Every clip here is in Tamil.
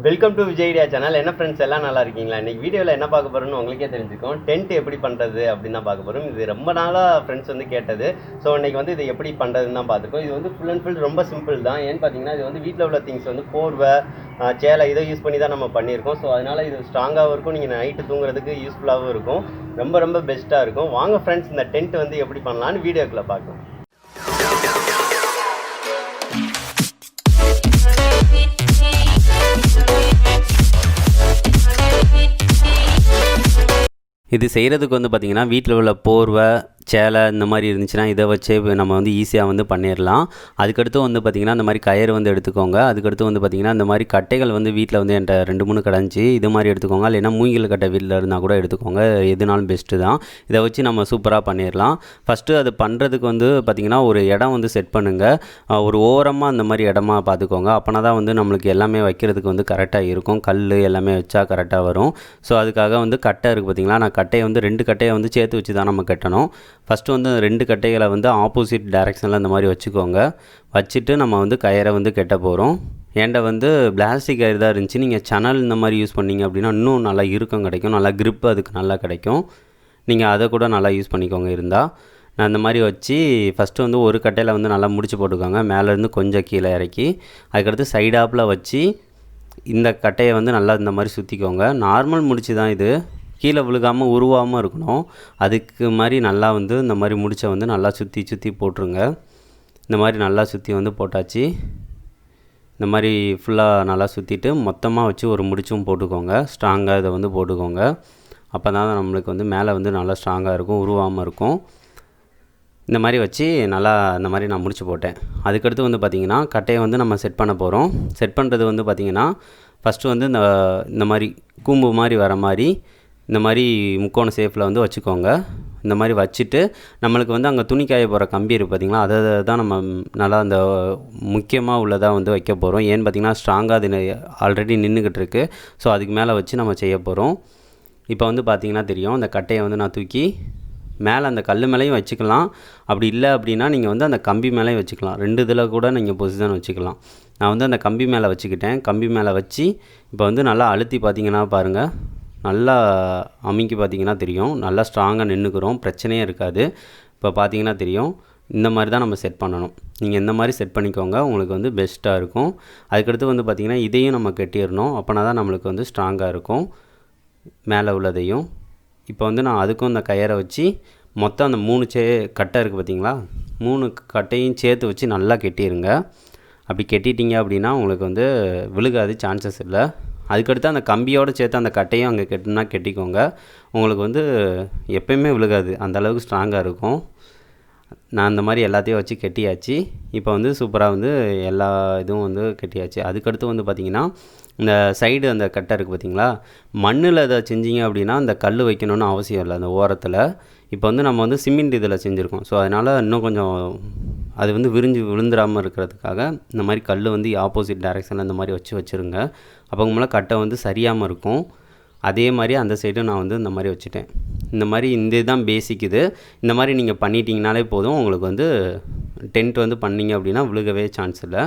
Welcome to Vijay channel. என்ன ஃப்ரெண்ட்ஸ் எல்லாம் நல்லா இருக்கீங்களா? இன்றைக்கி வீடியோவில் என்ன பார்க்க போகிறோன்னு உங்களுக்கே தெரிஞ்சுக்கும். டென்ட் எப்படி பண்ணுறது அப்படின்னு தான் பார்க்க போகிறோம். இது ரொம்ப நாளாக ஃப்ரெண்ட்ஸ் வந்து கேட்டது. ஸோ இன்றைக்கி வந்து இது எப்படி பண்ணுறதுன்னு தான் பார்த்துருக்கோம். இது வந்து ஃபுல் அண்ட் ஃபுல் ரொம்ப சிம்பிள் தான். ஏன்னு பார்த்தீங்கன்னா இது வந்து வீட்டில் உள்ள திங்ஸ் வந்து போர்வை, சேலை இதை யூஸ் பண்ணி தான் நம்ம பண்ணியிருக்கோம். ஸோ அதனால் இது ஸ்ட்ராங்காகவும் இருக்கும், நீங்கள் நைட்டு தூங்குறதுக்கு யூஸ்ஃபுல்லாகவும் இருக்கும், ரொம்ப ரொம்ப பெஸ்ட்டாக இருக்கும். வாங்க ஃப்ரெண்ட்ஸ், இந்த டென்ட் வந்து எப்படி பண்ணலான்னு வீடியோக்குள்ளே பார்க்கலாம். இது செய்கிறதுக்கு வந்து பார்த்திங்கன்னா வீட்டில் உள்ள போர்வை, சேலை இந்த மாதிரி இருந்துச்சுன்னா இதை வச்சே நம்ம வந்து ஈஸியாக வந்து பண்ணிடலாம். அதுக்கடுத்து வந்து பார்த்திங்கன்னா இந்த மாதிரி கயிறு வந்து எடுத்துக்கோங்க. அதுக்கடுத்து வந்து பார்த்திங்கன்னா இந்த மாதிரி கட்டைகள் வந்து வீட்டில் வந்து என்கிட்ட 2-3 கிடஞ்சி, இது மாதிரி எடுத்துக்கோங்க. இல்லைன்னா மூங்கில் கட்டை வீட்டில் இருந்தால் கூட எடுத்துக்கோங்க, எதுனாலும் பெஸ்ட்டு தான். இதை வச்சு நம்ம சூப்பராக பண்ணிடலாம். ஃபஸ்ட்டு அது பண்ணுறதுக்கு வந்து பார்த்திங்கன்னா ஒரு இடம் வந்து செட் பண்ணுங்கள். ஒரு ஓரமாக அந்த மாதிரி இடமா பார்த்துக்கோங்க. அப்போனா தான் வந்து நம்மளுக்கு எல்லாமே வைக்கிறதுக்கு வந்து கரெக்டாக இருக்கும். கல் எல்லாமே வச்சா கரெக்டாக வரும். ஸோ அதுக்காக வந்து கட்டை இருக்குது பார்த்திங்களா, நான் கட்டையை வந்து 2 கட்டையை வந்து சேர்த்து வச்சு தான் நம்ம கட்டணும். ஃபஸ்ட்டு வந்து 2 கட்டைகளை வந்து ஆப்போசிட் டைரெக்ஷனில் இந்த மாதிரி வச்சுக்கோங்க. வச்சுட்டு நம்ம வந்து கயிறை வந்து கட்ட போகிறோம். என்கிட்ட வந்து பிளாஸ்டிக் கயிறு தான் இருந்துச்சு. நீங்கள் சணல் இந்த மாதிரி யூஸ் பண்ணிங்க அப்படின்னா இன்னும் நல்லா இறுக்கம் கிடைக்கும், நல்லா க்ரிப் அதுக்கு நல்லா கிடைக்கும். நீங்கள் அதை கூட நல்லா யூஸ் பண்ணிக்கோங்க இருந்தால். நான் இந்த மாதிரி வச்சு ஃபஸ்ட்டு வந்து ஒரு கட்டையில் வந்து நல்லா முடிச்சு போட்டுக்கோங்க, மேலேருந்து கொஞ்சம் கீழே இறக்கி. அதுக்கடுத்து சைடாப்பில் வச்சு இந்த கட்டையை வந்து நல்லா இந்த மாதிரி சுற்றிக்கோங்க. நார்மல் முடிச்சு தான் இது, கீழே விழுகாமல் உருவாமல் இருக்கணும். அதுக்கு மாதிரி நல்லா வந்து இந்த மாதிரி முடிச்சை வந்து நல்லா சுற்றி போட்டுருங்க. இந்த மாதிரி நல்லா சுற்றி வந்து போட்டாச்சு. இந்த மாதிரி ஃபுல்லாக நல்லா சுற்றிட்டு மொத்தமாக வச்சு ஒரு முடிச்சும் போட்டுக்கோங்க. ஸ்ட்ராங்காக இதை வந்து போட்டுக்கோங்க. அப்போ தான் நம்மளுக்கு வந்து மேலே வந்து நல்லா ஸ்ட்ராங்காக இருக்கும், உருவாமல் இருக்கும். இந்த மாதிரி வச்சு நல்லா இந்த மாதிரி நான் முடிச்சு போட்டேன். அதுக்கடுத்து வந்து பார்த்திங்கன்னா கட்டையை வந்து நம்ம செட் பண்ண போகிறோம். செட் பண்ணுறது வந்து பார்த்திங்கன்னா ஃபஸ்ட்டு வந்து இந்த மாதிரி கூம்பு மாதிரி வர மாதிரி இந்த மாதிரி முக்கோண ஷேப்பில் வந்து வச்சுக்கோங்க. இந்த மாதிரி வச்சுட்டு நம்மளுக்கு வந்து அங்கே துணி காய போகிற கம்பி இருக்குது பார்த்திங்களா, அதை தான் நம்ம நல்லா அந்த முக்கியமாக உள்ளதாக வந்து வைக்க போகிறோம். ஏன்னு பார்த்திங்கன்னா ஸ்ட்ராங்காக அது ஆல்ரெடி நின்றுக்கிட்டு இருக்குது. ஸோ அதுக்கு மேலே வச்சு நம்ம செய்ய போகிறோம். இப்போ வந்து பார்த்திங்கன்னா தெரியும், அந்த கட்டையை வந்து நான் தூக்கி மேலே அந்த கல் மேலேயும் வச்சுக்கலாம். அப்படி இல்லை அப்படின்னா நீங்கள் வந்து அந்த கம்பி மேலேயும் வச்சுக்கலாம். 2 இதில் கூட நீங்கள் பொசிஷன் வச்சுக்கலாம். நான் வந்து அந்த கம்பி மேலே வச்சுக்கிட்டேன். கம்பி மேலே வச்சு இப்போ வந்து நல்லா அழுத்தி பார்த்திங்கன்னா பாருங்கள், நல்லா அமுக்கி பார்த்திங்கன்னா தெரியும், நல்லா ஸ்ட்ராங்காக நின்றுக்கிறோம், பிரச்சனையே இருக்காது. இப்போ பார்த்திங்கன்னா தெரியும், இந்த மாதிரி தான் நம்ம செட் பண்ணணும். நீங்கள் இந்த மாதிரி செட் பண்ணிக்கோங்க, உங்களுக்கு வந்து பெஸ்ட்டாக இருக்கும். அதுக்கடுத்து வந்து பார்த்திங்கன்னா இதையும் நம்ம கட்டிடணும். அப்போனா தான் நம்மளுக்கு வந்து ஸ்ட்ராங்காக இருக்கும் மேலே உள்ளதையும். இப்போ வந்து நான் அதுக்கும் இந்த கயிறை வச்சு மொத்தம் அந்த 3 கட்டை இருக்குது பார்த்திங்களா, 3 கட்டையும் சேர்த்து வச்சு நல்லா கட்டிடுங்க. அப்படி கட்டிட்டீங்க அப்படின்னா உங்களுக்கு வந்து விழுகாது, சான்சஸ் இல்லை. அதுக்கடுத்து அந்த கம்பியோடு சேர்த்து அந்த கட்டையும் அங்கே கட்டிக்கோங்க. உங்களுக்கு வந்து எப்பயுமே விழுகாது, அந்தளவுக்கு ஸ்ட்ராங்காக இருக்கும். நான் அந்த மாதிரி எல்லாத்தையும் வச்சு கட்டியாச்சு. இப்போ வந்து சூப்பராக வந்து எல்லா இதுவும் வந்து கட்டியாச்சு. அதுக்கடுத்து வந்து பார்த்திங்கன்னா இந்த சைடு அந்த கட்டை இருக்குது பார்த்திங்களா, மண்ணில் அதை செஞ்சிங்க அப்படின்னா அந்த கல் வைக்கணும்னு அவசியம் இல்லை அந்த ஓரத்தில். இப்போ வந்து நம்ம வந்து சிமெண்ட் இதில் செஞ்சுருக்கோம். ஸோ அதனால் இன்னும் கொஞ்சம் அது வந்து விழுந்துடாமல் இருக்கிறதுக்காக இந்த மாதிரி கல் வந்து ஆப்போசிட் டைரெக்ஷனில் இந்த மாதிரி வச்சுருங்க. அப்போ மேலே கட்டை வந்து சரியாமல் இருக்கும். அதே மாதிரி அந்த சைடும் நான் வந்து இந்த மாதிரி வச்சுட்டேன். இந்த மாதிரி இந்த இதுதான் பேசிக். இது இந்த மாதிரி நீங்கள் பண்ணிட்டீங்கனாலே போதும், உங்களுக்கு வந்து டென்ட் வந்து பண்ணிங்க அப்படின்னா விழுகவே சான்ஸ் இல்லை.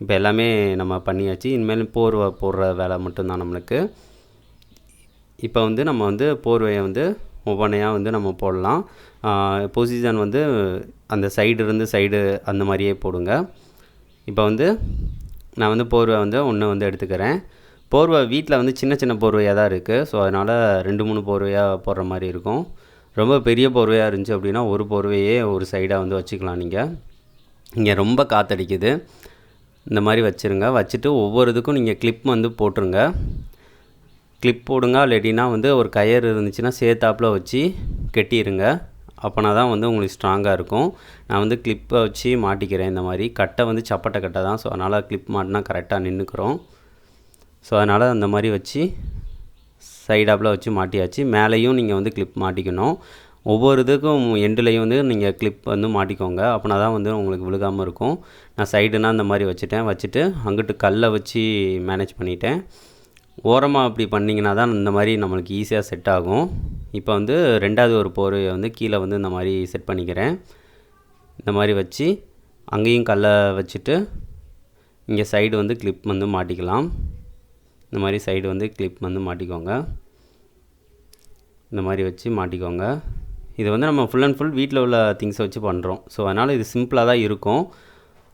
இப்போ எல்லாமே நம்ம பண்ணியாச்சு. இனிமேல் போர்வை போடுற வேலை மட்டும்தான் நம்மளுக்கு. இப்போ வந்து நம்ம வந்து போர்வையை வந்து ஒவ்வொன்றையாக வந்து நம்ம போடலாம். பொசிஷன் வந்து அந்த சைடு அந்த மாதிரியே போடுங்க. இப்போ வந்து நான் வந்து போர்வை வந்து ஒன்று வந்து எடுத்துக்கிறேன். போர்வை வீட்டில் வந்து சின்ன போர்வையாக தான் இருக்குது. ஸோ அதனால் 2-3 போர்வையாக போடுற மாதிரி இருக்கும். ரொம்ப பெரிய போர்வையாக இருந்துச்சு அப்படின்னா ஒரு போர்வையே ஒரு சைடாக வந்து வச்சுக்கலாம். நீங்கள் இங்கே ரொம்ப காற்றடிக்குது, இந்த மாதிரி வச்சுருங்க. வச்சுட்டு ஒவ்வொரு இதுக்கும் நீங்கள் கிளிப் வந்து போட்டுருங்க. கிளிப் போடுங்க. இல்லாட்டினா வந்து ஒரு கயிறு இருந்துச்சுன்னா சேர்த்தாப்பில் வச்சு கட்டிடுங்க. அப்போனா தான் வந்து உங்களுக்கு ஸ்ட்ராங்காக இருக்கும். நான் வந்து கிளிப்பை வச்சு மாட்டிக்கிறேன். இந்த மாதிரி கட்டை வந்து சப்பட்டை கட்டை தான். ஸோ அதனால் கிளிப் மாட்டினா கரெக்டாக நின்றுக்கிறோம். ஸோ அதனால் அந்த மாதிரி வச்சு சைடாப்பில் வச்சு மாட்டியாச்சு. மேலேயும் நீங்கள் வந்து கிளிப் மாட்டிக்கணும். ஒவ்வொரு இதுக்கும் எண்டுலேயும் வந்து நீங்கள் கிளிப் வந்து மாட்டிக்கோங்க. அப்போனா தான் வந்து உங்களுக்கு விழுகாமல் இருக்கும். நான் சைடுனா இந்த மாதிரி வச்சுட்டு அங்கிட்டு கல்லை வச்சு மேனேஜ் பண்ணிட்டேன். ஓரமாக அப்படி பண்ணிங்கன்னா தான் இந்த மாதிரி நம்மளுக்கு ஈஸியாக செட் ஆகும். இப்போ வந்து 2வது ஒரு போர்வையை வந்து கீழே வந்து இந்த மாதிரி செட் பண்ணிக்கிறேன். இந்த மாதிரி வச்சு அங்கேயும் கல்லை வச்சுட்டு இங்கே சைடு வந்து கிளிப் வந்து மாட்டிக்கலாம். இந்த மாதிரி சைடு வந்து கிளிப் வந்து மாட்டிக்கோங்க. இந்த மாதிரி வச்சு மாட்டிக்கோங்க. இது வந்து நம்ம ஃபுல் அண்ட் ஃபுல் வீட்டில் உள்ள திங்ஸை வச்சு பண்ணுறோம். ஸோ அதனால் இது சிம்பிளாக தான் இருக்கும்.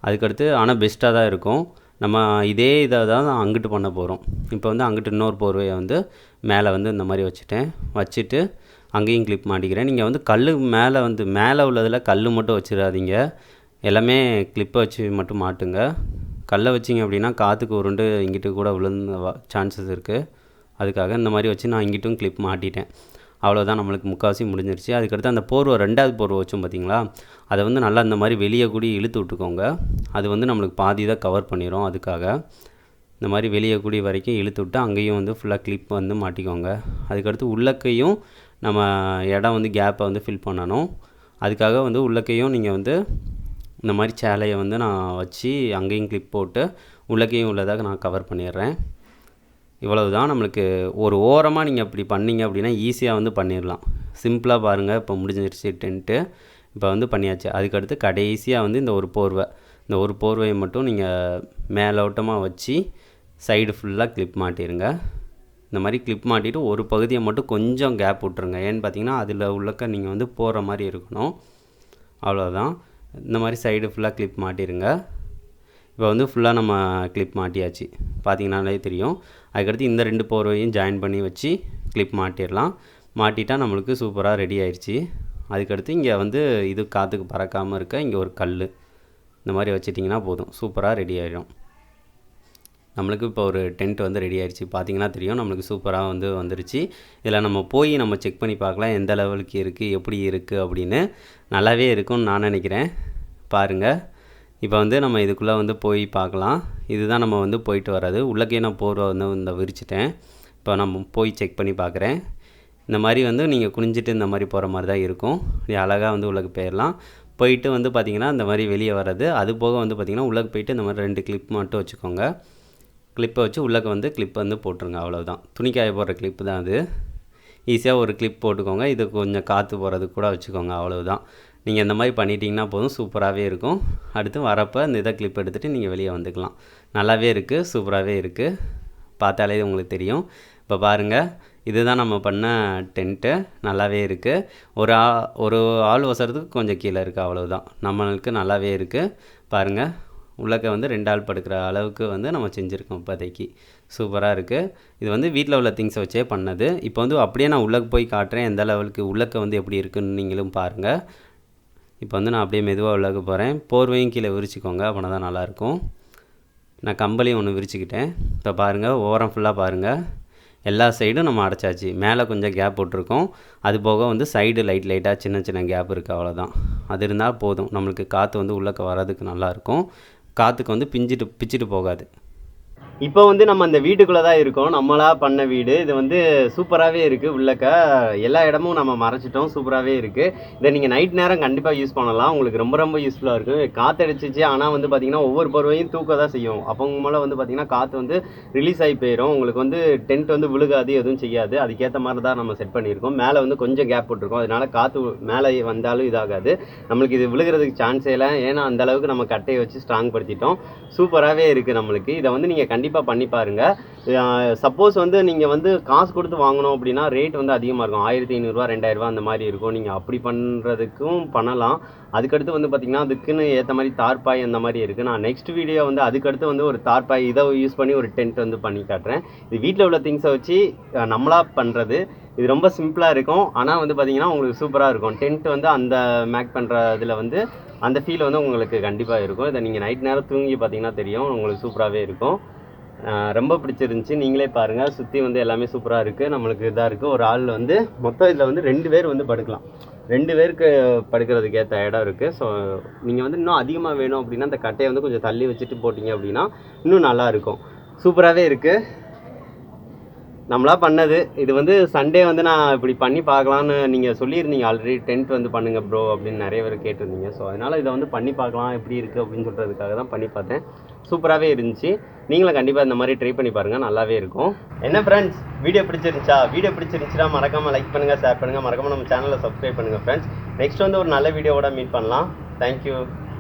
அதுக்கடுத்து ஆனால் பெஸ்ட்டாக தான் இருக்கும். நம்ம இதே இதை தான் அங்கிட்டு பண்ண போகிறோம். இப்போ வந்து அங்கிட்டு இன்னொரு போர்வையை வந்து மேலே வந்து இந்த மாதிரி வச்சுட்டு அங்கேயும் கிளிப் மாட்டிக்கிறேன். நீங்கள் வந்து கல் மேலே உள்ளதில் கல் மட்டும் வச்சிடாதீங்க. எல்லாமே கிளிப்பை வச்சு மட்டும் மாட்டுங்க. கல்லை வச்சிங்க அப்படின்னா காற்றுக்கு உருண்டு இங்கிட்டு கூட விழுந்த சான்சஸ் இருக்குது. அதுக்காக இந்த மாதிரி வச்சு நான் இங்கிட்டும் கிளிப் மாட்டிட்டேன். அவ்வளோதான், நம்மளுக்கு முக்கால்வாசி முடிஞ்சிருச்சு. அதுக்கடுத்து அந்த போர்வை 2வது போர்வை வச்சோம் பார்த்தீங்களா, அதை வந்து நல்லா இந்த மாதிரி வெளியே கூடி இழுத்து விட்டுக்கோங்க. அது வந்து நம்மளுக்கு பாதி தான் கவர் பண்ணிடும். அதுக்காக இந்த மாதிரி வெளியே கூடி வரைக்கும் இழுத்து விட்டு அங்கேயும் வந்து ஃபுல்லாக கிளிப் வந்து மாட்டிக்கோங்க. அதுக்கடுத்து உள்ளக்கையும் நம்ம இடம் வந்து கேப்பை வந்து ஃபில் பண்ணணும். அதுக்காக வந்து உள்ளக்கையும் நீங்கள் வந்து இந்த மாதிரி சேலையை வந்து நான் வச்சு அங்கேயும் கிளிப் போட்டு உள்ளக்கையும் உள்ளதாக நான் கவர் பண்ணிடுறேன். இவ்வளவு தான். நம்மளுக்கு ஒரு ஓரமாக நீங்கள் அப்படி பண்ணிங்க அப்படின்னா ஈஸியாக வந்து பண்ணிடலாம். சிம்பிளாக பாருங்கள், இப்போ முடிஞ்சிருச்சு டென்ட்டு. இப்போ வந்து பண்ணியாச்சு. அதுக்கடுத்து கடைசியாக வந்து இந்த ஒரு போர்வையை மட்டும் நீங்கள் மேலோட்டமாக வச்சு சைடு ஃபுல்லாக கிளிப் மாட்டிடுங்க. இந்த மாதிரி கிளிப் மாட்டிட்டு ஒரு பகுதியை மட்டும் கொஞ்சம் கேப் விட்ருங்க. ஏன்னு பார்த்தீங்கன்னா அதில் உள்ளக்க நீங்கள் வந்து போகிற மாதிரி இருக்கணும். அவ்வளோதான். இந்த மாதிரி சைடு ஃபுல்லாக கிளிப் மாட்டிடுங்க. இப்போ வந்து ஃபுல்லாக நம்ம கிளிப் மாட்டியாச்சு, பார்த்தீங்கன்னாலே தெரியும். அதுக்கடுத்து இந்த 2 போர்வையும் ஜாயின் பண்ணி வச்சு கிளிப் மாட்டிடலாம். மாட்டிட்டால் நம்மளுக்கு சூப்பராக ரெடி ஆயிடுச்சு. அதுக்கடுத்து இங்கே வந்து இது காற்றுக்கு பறக்காமல் இருக்க இங்கே ஒரு கல் இந்த மாதிரி வச்சிட்டிங்கன்னா போதும், சூப்பராக ரெடி ஆகிடும். நம்மளுக்கு இப்போ ஒரு டென்ட் வந்து ரெடி ஆயிடுச்சு. பார்த்தீங்கன்னா தெரியும், நம்மளுக்கு சூப்பராக வந்து வந்துருச்சு. இதில் நம்ம செக் பண்ணி பார்க்கலாம் எந்த லெவலுக்கு இருக்குது, எப்படி இருக்குது அப்படின்னு. நல்லாவே இருக்கும்னு நான் நினைக்கிறேன். பாருங்கள், இப்போ வந்து நம்ம இதுக்குள்ளே வந்து போய் பார்க்கலாம். இதுதான் நம்ம வந்து போயிட்டு வர்றது. உள்ளக்கே நான் போர்வை வந்து இந்த விரிச்சிட்டேன். இப்போ நம்ம போய் செக் பண்ணி பார்க்குறேன். இந்த மாதிரி வந்து நீங்கள் குனிஞ்சிட்டு இந்த மாதிரி போகிற மாதிரி தான் இருக்கும். அழகாக வந்து உள்ளக்கு போயிடலாம். போயிட்டு வந்து பார்த்திங்கன்னா இந்த மாதிரி வெளியே வர்றது. அது போக வந்து பார்த்திங்கன்னா உள்ளக்கு போயிட்டு இந்த மாதிரி 2 கிளிப் மட்டும் வச்சுக்கோங்க. கிளிப்பை வச்சு உள்ளக்க வந்து கிளிப் வந்து போட்டுருங்க. அவ்வளோதான். துணிக்காய போடுற கிளிப்பு தான் அது. ஈஸியாக ஒரு கிளிப் போட்டுக்கோங்க. இது கொஞ்சம் காற்று போகிறதுக்கு கூட வச்சுக்கோங்க. அவ்வளவுதான். நீங்கள் இந்த மாதிரி பண்ணிட்டீங்கன்னா போதும், சூப்பராகவே இருக்கும். அடுத்து வரப்போ இந்த இதை கிளிப் எடுத்துகிட்டு நீங்கள் வெளியே வந்துக்கலாம். நல்லாவே இருக்குது, சூப்பராகவே இருக்குது. பார்த்தாலே உங்களுக்கு தெரியும். இப்போ பாருங்கள், இதுதான் நம்ம பண்ண டென்ட்டு. நல்லாவே இருக்குது. ஒரு ஆள் வசறதுக்கு கொஞ்சம் கீழே இருக்குது. அவ்வளவுதான். நம்மளுக்கு நல்லாவே இருக்குது. பாருங்கள், உள்ளக்க வந்து 2 ஆள் படுக்கிற அளவுக்கு வந்து நம்ம செஞ்சுருக்கோம் இப்போதைக்கு. சூப்பராக இருக்குது. இது வந்து வீட்டில் உள்ள திங்ஸை வச்சே பண்ணது. இப்போ வந்து அப்படியே நான் உள்ளக்க போய் காட்டுறேன் எந்த லெவலுக்கு உள்ளக்க வந்து எப்படி இருக்குன்னு நீங்களும் பாருங்கள். இப்போ வந்து நான் அப்படியே மெதுவாக உள்ளக்க போகிறேன். போர்வையும் கீழே விரிச்சிக்கோங்க, அப்படின்னா தான் நல்லாயிருக்கும். நான் கம்பளியும் ஒன்று விரிச்சிக்கிட்டேன். இப்போ பாருங்கள், ஓரம் ஃபுல்லாக பாருங்கள், எல்லா சைடும் நம்ம அடைச்சாச்சு. மேலே கொஞ்சம் கேப் விட்ருக்கோம். அது போக வந்து சைடு லைட்டாக சின்ன சின்ன கேப் இருக்குது. அவ்வளோதான். அது இருந்தால் போதும். நம்மளுக்கு காற்று வந்து உள்ளக்க வர்றதுக்கு நல்லாயிருக்கும். காற்றுக்கு வந்து பிச்சுட்டு போகாது. இப்போ வந்து நம்ம அந்த வீட்டுக்குள்ளே தான் இருக்கோம். நம்மளா பண்ண வீடு. இது வந்து சூப்பராகவே இருக்குது. உள்ளக்க எல்லா இடமும் நம்ம மறைச்சிட்டோம். சூப்பராகவே இருக்குது. இதை நீங்கள் நைட் நேரம் கண்டிப்பாக யூஸ் பண்ணலாம். உங்களுக்கு ரொம்ப ரொம்ப யூஸ்ஃபுல்லாக இருக்கும். காற்றடிச்சிச்சு, ஆனால் வந்து பார்த்திங்கன்னா ஒவ்வொரு போர்வையும் தூக்க தான் செய்யும். அப்போ மேலே வந்து பார்த்திங்கன்னா காற்று வந்து ரிலீஸ் ஆகி போயிடும். உங்களுக்கு வந்து டென்ட் வந்து விழுகாது, எதுவும் செய்யாது. அதுக்கேற்ற மாதிரி தான் நம்ம செட் பண்ணியிருக்கோம். மேலே வந்து கொஞ்சம் கேப் போட்டிருக்கோம். அதனால் காற்று மேலே வந்தாலும் இதாகாது. நம்மளுக்கு இது விழுகிறதுக்கு சான்ஸே இல்லை. ஏன்னா அந்தளவுக்கு நம்ம கட்டையை வச்சு ஸ்ட்ராங் படுத்திட்டோம். சூப்பராகவே இருக்குது நம்மளுக்கு. இதை வந்து நீங்கள் கண்டிப்பாக பண்ணி பாருங்கள். சப்போஸ் வந்து நீங்கள் வந்து காசு கொடுத்து வாங்கணும் அப்படின்னா ரேட் வந்து அதிகமாக இருக்கும். 1500 2000 அந்த மாதிரி இருக்கும். நீங்கள் அப்படி பண்ணுறதுக்கும் பண்ணலாம். அதுக்கடுத்து வந்து பார்த்திங்கன்னா அதுக்குன்னு ஏற்ற மாதிரி தார்பாய் அந்த மாதிரி இருக்குது. நான் நெக்ஸ்ட் வீடியோ வந்து அதுக்கடுத்து வந்து ஒரு தார்பாய் இதை யூஸ் பண்ணி ஒரு டென்ட் வந்து பண்ணி காட்டுறேன். இது வீட்டில் உள்ள திங்ஸை வச்சு நம்மளாக பண்ணுறது. இது ரொம்ப சிம்பிளாக இருக்கும். ஆனால் வந்து பார்த்திங்கன்னா உங்களுக்கு சூப்பராக இருக்கும். டென்ட் வந்து அந்த மேக் பண்ணுற இதில் வந்து அந்த ஃபீல் வந்து உங்களுக்கு கண்டிப்பாக இருக்கும். இதை நீங்கள் நைட் நேரம் தூங்கி பார்த்தீங்கன்னா தெரியும், உங்களுக்கு சூப்பராகவே இருக்கும். ரொம்ப பிடிச்சிருந்துச்சி. நீங்களே பாருங்கள், சுற்றி வந்து எல்லாமே சூப்பராக இருக்குது. நம்மளுக்கு இதாக இருக்குது. ஒரு ஆள் வந்து மொத்தம் இதில் வந்து 2 பேர் வந்து படுக்கலாம். 2 பேருக்கு படுக்கிறதுக்கு ஏற்ற இடம் இருக்குது. ஸோ நீங்கள் வந்து இன்னும் அதிகமாக வேணும் அப்படின்னா அந்த கட்டையை வந்து கொஞ்சம் தள்ளி வச்சுட்டு போட்டிங்க அப்படின்னா இன்னும் நல்லாயிருக்கும். சூப்பராகவே இருக்குது. நம்மளா பண்ணது. இது வந்து சண்டே வந்து நான் இப்படி பண்ணி பார்க்கலான்னு நீங்கள் சொல்லியிருந்தீங்க ஆல்ரெடி. டென்ட் வந்து பண்ணுங்கள் ப்ரோ அப்படின்னு நிறைய பேர் கேட்டிருந்தீங்க. ஸோ அதனால் இதை வந்து பண்ணி பார்க்கலாம் எப்படி இருக்குது அப்படின்னு சொல்கிறதுக்காக தான் பண்ணி பார்த்தேன். சூப்பராகவே இருந்துச்சு. நீங்களும் கண்டிப்பாக இந்த மாதிரி ட்ரை பண்ணி பாருங்கள், நல்லாவே இருக்கும். என்ன ஃப்ரெண்ட்ஸ், வீடியோ பிடிச்சிருந்துச்சுன்னா மறக்காமல் லைக் பண்ணுங்கள், ஷேர் பண்ணுங்கள், மறக்காமல் நம்ம சேனலை சப்ஸ்கிரைப் பண்ணுங்கள் ஃப்ரெண்ட்ஸ். நெக்ஸ்ட் வந்து ஒரு நல்ல வீடியோவோட மீட் பண்ணலாம். தேங்க்யூ.